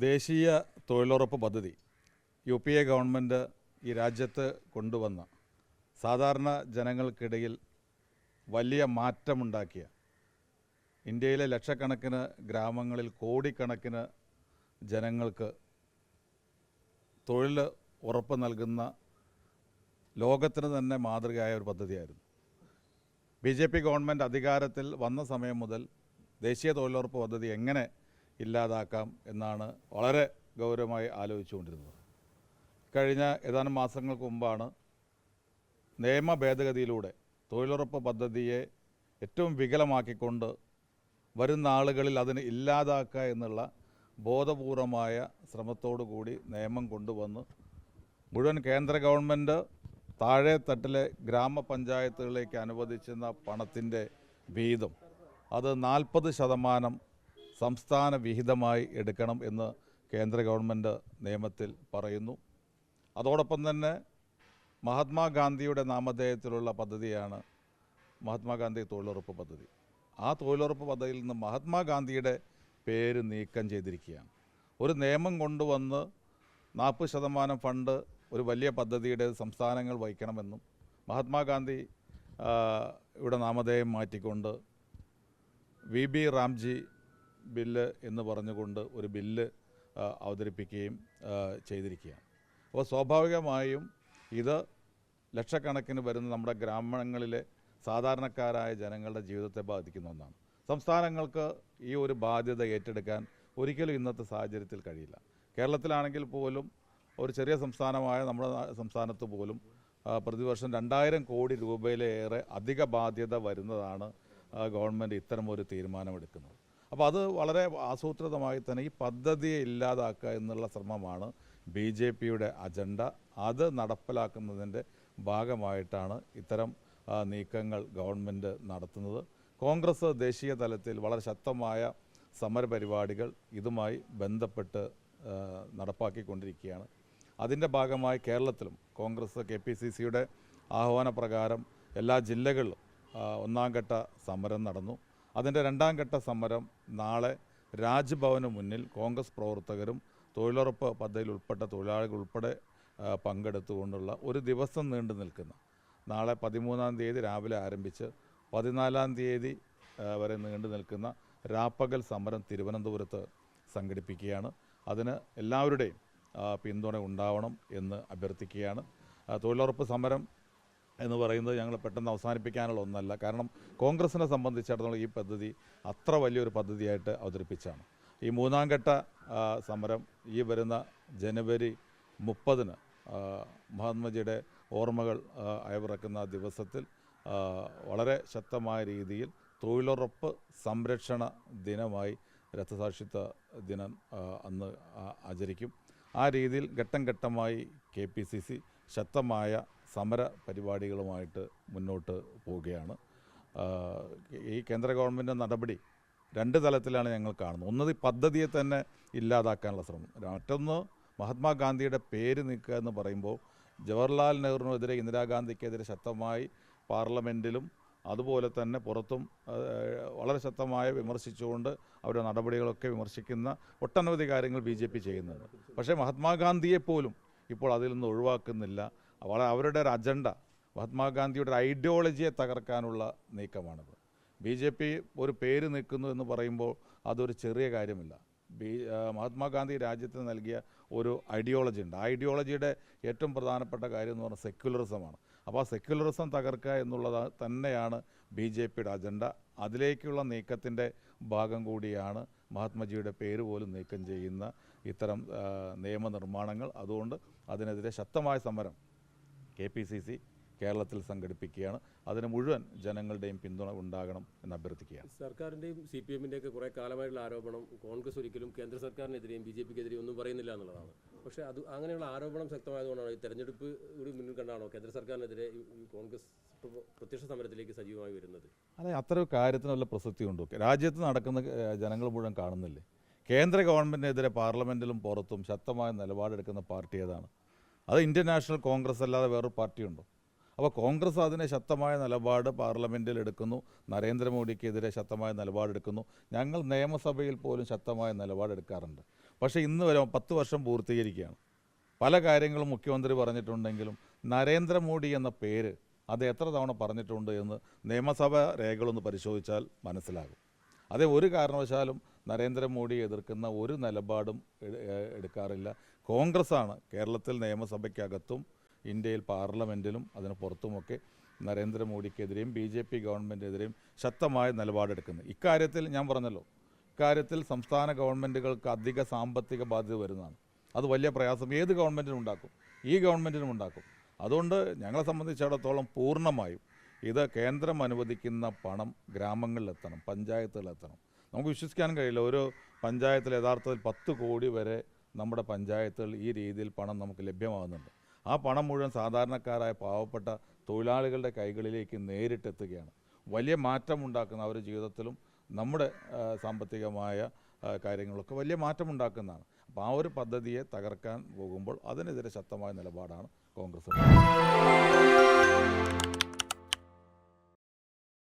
ദേശീയ തൊഴിലുറപ്പ് പദ്ധതി UPA ഗവൺമെൻറ് ഈ രാജ്യത്ത് കൊണ്ടുവന്ന സാധാരണ ജനങ്ങൾക്കിടയിൽ വലിയ മാറ്റമുണ്ടാക്കിയ, ഇന്ത്യയിലെ ലക്ഷക്കണക്കിന് ഗ്രാമങ്ങളിൽ കോടിക്കണക്കിന് ജനങ്ങൾക്ക് തൊഴിൽ ഉറപ്പ് നൽകുന്ന ലോകത്തിന് തന്നെ മാതൃകയായ ഒരു പദ്ധതിയായിരുന്നു. BJP ഗവൺമെൻറ് അധികാരത്തിൽ വന്ന സമയം മുതൽ ദേശീയ തൊഴിലുറപ്പ് പദ്ധതി എങ്ങനെ ഇല്ലാതാക്കാം എന്നാണ് വളരെ ഗൗരവമായി ആലോചിച്ചുകൊണ്ടിരുന്നത്. കഴിഞ്ഞ ഏതാനും മാസങ്ങൾക്ക് മുമ്പാണ് നിയമ ഭേദഗതിയിലൂടെ തൊഴിലുറപ്പ് പദ്ധതിയെ ഏറ്റവും വികലമാക്കിക്കൊണ്ട് വരുന്ന ആളുകളിൽ അതിന് ഇല്ലാതാക്കുക എന്നുള്ള ബോധപൂർവമായ ശ്രമത്തോടു കൂടി നിയമം കൊണ്ടുവന്ന് മുഴുവൻ കേന്ദ്ര ഗവൺമെൻറ് താഴെ തട്ടിലെ ഗ്രാമപഞ്ചായത്തുകളിലേക്ക് അനുവദിച്ചിരുന്ന പണത്തിൻ്റെ വീതം അത് 40% സംസ്ഥാന വിഹിതമായി എടുക്കണം എന്ന് കേന്ദ്ര ഗവൺമെൻറ് നിയമത്തിൽ പറയുന്നു. അതോടൊപ്പം തന്നെ മഹാത്മാഗാന്ധിയുടെ നാമധേയത്തിലുള്ള പദ്ധതിയാണ് മഹാത്മാഗാന്ധി തൊഴിലുറപ്പ് പദ്ധതി. ആ തൊഴിലുറപ്പ് പദ്ധതിയിൽ നിന്ന് മഹാത്മാഗാന്ധിയുടെ പേര് നീക്കം ചെയ്തിരിക്കുകയാണ്. ഒരു നിയമം കൊണ്ടുവന്ന് 40% ഫണ്ട് ഒരു വലിയ പദ്ധതിയുടെ സംസ്ഥാനങ്ങൾ വഹിക്കണമെന്നും മഹാത്മാഗാന്ധി ഇവിടെ നാമധേയം മാറ്റിക്കൊണ്ട് VB റാംജി ബില്ല് എന്ന് പറഞ്ഞുകൊണ്ട് ഒരു ബില്ല് അവതരിപ്പിക്കുകയും ചെയ്തിരിക്കുകയാണ്. അപ്പോൾ സ്വാഭാവികമായും ഇത് ലക്ഷക്കണക്കിന് വരുന്ന നമ്മുടെ ഗ്രാമങ്ങളിലെ സാധാരണക്കാരായ ജനങ്ങളുടെ ജീവിതത്തെ ബാധിക്കുന്ന ഒന്നാണ്. സംസ്ഥാനങ്ങൾക്ക് ഈ ഒരു ബാധ്യത ഏറ്റെടുക്കാൻ ഒരിക്കലും ഇന്നത്തെ സാഹചര്യത്തിൽ കഴിയില്ല. കേരളത്തിലാണെങ്കിൽ പോലും ഒരു ചെറിയ സംസ്ഥാനമായ നമ്മുടെ സംസ്ഥാനത്ത് പോലും പ്രതിവർഷം 2000 കോടി രൂപയിലേറെ അധിക ബാധ്യത വരുന്നതാണ് ഗവൺമെൻറ് ഇത്തരമൊരു തീരുമാനമെടുക്കുന്നത്. അപ്പോൾ അത് വളരെ ആസൂത്രിതമായി തന്നെ ഈ പദ്ധതിയെ ഇല്ലാതാക്കുക എന്നുള്ള ശ്രമമാണ് BJPയുടെ അജണ്ട. അത് നടപ്പിലാക്കുന്നതിൻ്റെ ഭാഗമായിട്ടാണ് ഇത്തരം നീക്കങ്ങൾ ഗവൺമെൻറ് നടത്തുന്നത്. കോൺഗ്രസ് ദേശീയ തലത്തിൽ വളരെ ശക്തമായ സമരപരിപാടികൾ ഇതുമായി ബന്ധപ്പെട്ട് നടപ്പാക്കിക്കൊണ്ടിരിക്കുകയാണ്. അതിൻ്റെ ഭാഗമായി കേരളത്തിലും കോൺഗ്രസ് KPCCയുടെ ആഹ്വാനപ്രകാരം എല്ലാ ജില്ലകളിലും 1ാം ഘട്ട സമരം നടന്നു. അതിൻ്റെ 2ാം ഘട്ട സമരം നാളെ രാജ്ഭവന് മുന്നിൽ കോൺഗ്രസ് പ്രവർത്തകരും തൊഴിലുറപ്പ് പദ്ധതിയിൽ ഉൾപ്പെട്ട തൊഴിലാളികൾ ഉൾപ്പെടെ പങ്കെടുത്തുകൊണ്ടുള്ള ഒരു ദിവസം നീണ്ടു നിൽക്കുന്ന, നാളെ 13-ാം തീയതി രാവിലെ ആരംഭിച്ച് 14-ാം തീയതി വരെ നീണ്ടു നിൽക്കുന്ന രാപ്പകൽ സമരം തിരുവനന്തപുരത്ത് സംഘടിപ്പിക്കുകയാണ്. അതിന് എല്ലാവരുടെയും പിന്തുണ ഉണ്ടാവണം എന്ന് അഭ്യർത്ഥിക്കുകയാണ്. തൊഴിലുറപ്പ് സമരം എന്ന് പറയുന്നത് ഞങ്ങൾ പെട്ടെന്ന് അവസാനിപ്പിക്കാനുള്ള ഒന്നല്ല. കാരണം കോൺഗ്രസിനെ സംബന്ധിച്ചിടത്തോളം ഈ പദ്ധതി അത്ര വലിയൊരു പദ്ധതിയായിട്ട് അവതരിപ്പിച്ചാണ്. ഈ 3ാം ഘട്ട സമരം ഈ വരുന്ന ജനുവരി 30-ന് മഹാത്മജിയുടെ ഓർമ്മകൾ അയവിറക്കുന്ന ദിവസത്തിൽ വളരെ ശക്തമായ രീതിയിൽ തൊഴിലുറപ്പ് സംരക്ഷണ ദിനമായി രക്തസാക്ഷിത്വ ദിനം അന്ന് ആചരിക്കും. ആ രീതിയിൽ ഘട്ടം ഘട്ടമായി KPCC ശക്തമായ സമര പരിപാടികളുമായിട്ട് മുന്നോട്ട് പോവുകയാണ്. ഈ കേന്ദ്ര ഗവൺമെൻറ് നടപടി 2 തലത്തിലാണ് ഞങ്ങൾ കാണുന്നത്. ഒന്ന്, ഈ പദ്ധതിയെ തന്നെ ഇല്ലാതാക്കാനുള്ള ശ്രമം. മറ്റൊന്ന്, മഹാത്മാഗാന്ധിയുടെ പേര് നീക്കുക എന്ന് പറയുമ്പോൾ ജവഹർലാൽ നെഹ്റുവിനെതിരെ, ഇന്ദിരാഗാന്ധിക്കെതിരെ ശക്തമായി പാർലമെൻറ്റിലും അതുപോലെ തന്നെ പുറത്തും വളരെ ശക്തമായി വിമർശിച്ചുകൊണ്ട് അവരുടെ നടപടികളൊക്കെ വിമർശിക്കുന്ന ഒട്ടനവധി കാര്യങ്ങൾ BJP ചെയ്യുന്നുണ്ട്. പക്ഷേ മഹാത്മാഗാന്ധിയെപ്പോലും ഇപ്പോൾ അതിൽ നിന്ന് ഒഴിവാക്കുന്നില്ല. അവരുടെ ഒരു അജണ്ട മഹാത്മാഗാന്ധിയുടെ ഐഡിയോളജിയെ തകർക്കാനുള്ള നീക്കമാണിത്. BJP ഒരു പേര് നിൽക്കുന്നു എന്ന് പറയുമ്പോൾ അതൊരു ചെറിയ കാര്യമില്ല. മഹാത്മാഗാന്ധി രാജ്യത്തിന് നൽകിയ ഒരു ഐഡിയോളജി ഉണ്ട്. ആ ഐഡിയോളജിയുടെ ഏറ്റവും പ്രധാനപ്പെട്ട കാര്യം എന്ന് പറഞ്ഞാൽ സെക്യുലറിസമാണ്. അപ്പോൾ ആ സെക്യുലറിസം തകർക്കുക എന്നുള്ളത് തന്നെയാണ് BJPയുടെ അജണ്ട. അതിലേക്കുള്ള നീക്കത്തിൻ്റെ ഭാഗം കൂടിയാണ് മഹാത്മജിയുടെ പേര് പോലും നീക്കം ചെയ്യുന്ന ഇത്തരം നിയമനിർമ്മാണങ്ങൾ. അതുകൊണ്ട് അതിനെതിരെ ശക്തമായ സമരം KPCC കേരളത്തിൽ സംഘടിപ്പിക്കുകയാണ്. അതിന് മുഴുവൻ ജനങ്ങളുടെയും പിന്തുണ ഉണ്ടാകണം എന്ന് അഭ്യർത്ഥിക്കുകയാണ്. സർക്കാരിൻ്റെയും CPMൻ്റെയൊക്കെ കുറേ കാലമായിട്ടുള്ള ആരോപണം കോൺഗ്രസ് ഒരിക്കലും കേന്ദ്ര സർക്കാരിനെതിരെയും BJPക്കെതിരെയും ഒന്നും പറയുന്നില്ല എന്നുള്ളതാണ്. പക്ഷേ അങ്ങനെയുള്ള ആരോപണം ശക്തമായതുകൊണ്ടാണ് ഈ തെരഞ്ഞെടുപ്പ് കൂടി മുന്നിൽ കണ്ടാണോ കേന്ദ്ര സർക്കാരിനെതിരെ ഈ കോൺഗ്രസ് പ്രത്യക്ഷ സമരത്തിലേക്ക് സജീവമായി വരുന്നത്? അതെ, അത്ര കാര്യത്തിന് വല്ല പ്രസക്തിയുണ്ടോ? രാജ്യത്ത് നടക്കുന്ന ജനങ്ങൾ മുഴുവൻ കാണുന്നില്ലേ? കേന്ദ്ര ഗവൺമെൻറ്റിനെതിരെ പാർലമെൻറ്റിലും പുറത്തും ശക്തമായ നിലപാടെടുക്കുന്ന പാർട്ടി ഏതാണ്? അത് ഇന്ത്യൻ നാഷണൽ കോൺഗ്രസ് അല്ലാതെ വേറൊരു പാർട്ടിയുണ്ടോ? അപ്പോൾ കോൺഗ്രസ് അതിനെ ശക്തമായ നിലപാട് പാർലമെൻറ്റിൽ എടുക്കുന്നു, നരേന്ദ്രമോദിക്കെതിരെ ശക്തമായ നിലപാടെടുക്കുന്നു. ഞങ്ങൾ നിയമസഭയിൽ പോലും ശക്തമായ നിലപാടെടുക്കാറുണ്ട്. പക്ഷേ ഇന്ന് വരെ 10 വർഷം പൂർത്തീകരിക്കുകയാണ്. പല കാര്യങ്ങളും മുഖ്യമന്ത്രി പറഞ്ഞിട്ടുണ്ടെങ്കിലും നരേന്ദ്രമോദി എന്ന പേര് അത് എത്ര തവണ പറഞ്ഞിട്ടുണ്ട് എന്ന് നിയമസഭാ രേഖകളൊന്ന് പരിശോധിച്ചാൽ മനസ്സിലാകും. അതേ ഒരു കാരണവശാലും നരേന്ദ്രമോദിയെ എതിർക്കുന്ന ഒരു നിലപാടും എടുക്കാറില്ല. കോൺഗ്രസ്സാണ് കേരളത്തിൽ നിയമസഭയ്ക്കകത്തും ഇന്ത്യയിൽ പാർലമെൻറ്റിലും അതിന് പുറത്തുമൊക്കെ നരേന്ദ്രമോദിക്കെതിരെയും BJP ഗവൺമെൻറ്റിനെതിരെയും ശക്തമായ നിലപാടെടുക്കുന്നത്. ഇക്കാര്യത്തിൽ ഞാൻ പറഞ്ഞല്ലോ, ഇക്കാര്യത്തിൽ സംസ്ഥാന ഗവൺമെൻറ്റുകൾക്ക് അധിക സാമ്പത്തിക ബാധ്യത വരുന്നതാണ്. അത് വലിയ പ്രയാസം ഏത് ഗവൺമെൻറ്റിനും ഉണ്ടാക്കും, ഈ ഗവൺമെൻറ്റിനും ഉണ്ടാക്കും. അതുകൊണ്ട് ഞങ്ങളെ സംബന്ധിച്ചിടത്തോളം പൂർണ്ണമായും ഇത് കേന്ദ്രം അനുവദിക്കുന്ന പണം ഗ്രാമങ്ങളിലെത്തണം, പഞ്ചായത്തുകളിലെത്തണം. നമുക്ക് വിശ്വസിക്കാൻ കഴിയില്ല, ഒരു പഞ്ചായത്തിൽ യഥാർത്ഥത്തിൽ 10 കോടി വരെ നമ്മുടെ പഞ്ചായത്തുകൾ ഈ രീതിയിൽ പണം നമുക്ക് ലഭ്യമാകുന്നുണ്ട്. ആ പണം മുഴുവൻ സാധാരണക്കാരായ പാവപ്പെട്ട തൊഴിലാളികളുടെ കൈകളിലേക്ക് നേരിട്ടെത്തുകയാണ്. വലിയ മാറ്റമുണ്ടാക്കുന്ന അവരുടെ ജീവിതത്തിലും നമ്മുടെ സാമ്പത്തികമായ കാര്യങ്ങളൊക്കെ വലിയ മാറ്റമുണ്ടാക്കുന്നതാണ്. അപ്പോൾ ആ ഒരു പദ്ധതിയെ തകർക്കാൻ പോകുമ്പോൾ അതിനെതിരെ ശക്തമായ നിലപാടാണ് കോൺഗ്രസ്.